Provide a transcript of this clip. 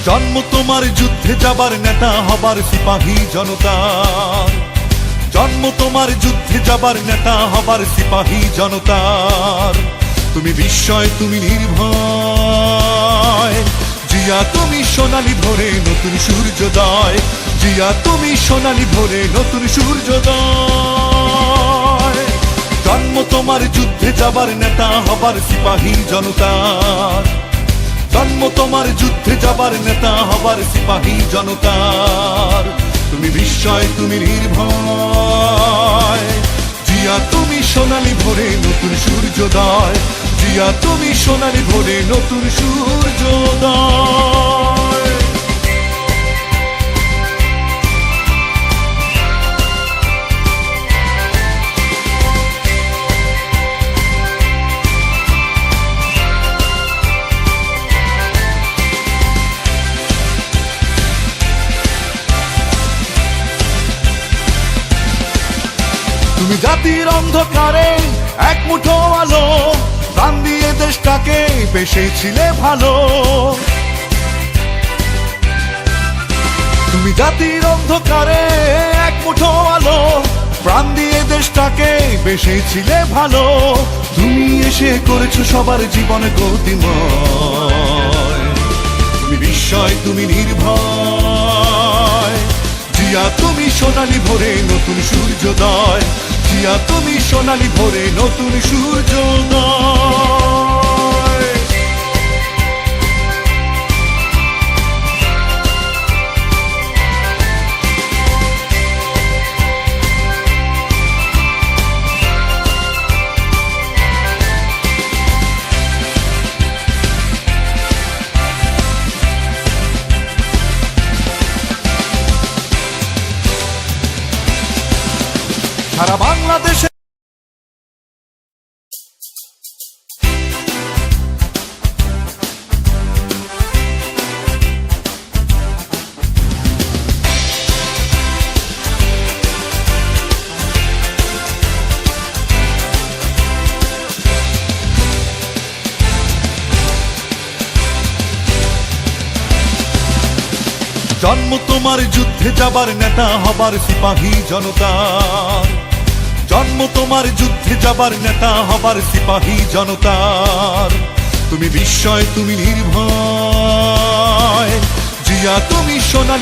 জন্ম তোমার যুদ্ধে যাবার নেতা হবার সিপাহী জনতার। জন্ম তোমার যুদ্ধে যাবার নেতা হবার সিপাহী জনতার। তুমি বিস্ময়, তুমি নির্ভয়। জিয়া তুমি সোনালী ভোরে নতুন সূর্যোদয়। জিয়া তুমি সোনালী ভোরে নতুন সূর্যোদয়। জন্ম তোমার যুদ্ধে যাবার নেতা হবার সিপাহী জনতার। জন্ম তোমার যুদ্ধে যাবার নেতা হবার সিপাহী জনতার। তুমি বিস্ময়, তুমি নির্ভয়। জিয়া তুমি সোনালী ভোরে নতুন সূর্যোদয়। জিয়া তুমি সোনালী ভোরে নতুন সূর্যোদয়। তুমি জাতির অন্ধকারে এক মুঠো আলো, প্রাণ দিয়ে দেশটাকে বেসেছিলে ভালো। তুমি জাতির অন্ধকারে এক মুঠো আলো, প্রাণ দিয়ে দেশটাকে বেসেছিলে ভালো। তুমি এসে করেছো সবার জীবন গতিময়। তুমি বিস্ময়, তুমি নির্ভয়। জিয়া তুমি সোনালী ভোরে নতুন সূর্যোদয়। জিয়া তুমি সোনালী ভোরে নতুন সূর্যোদয়। সারা বাংলাদেশে জন্ম তোমার যুদ্ধে যাবার নেতা হবার সিপাহী জনতার। জন্ম তোমার যুদ্ধে যাবার নেতা হবার সিপাহী জনতার। তুমি বিস্ময়, তুমি নির্ভয়। জিয়া তুমি সোনালী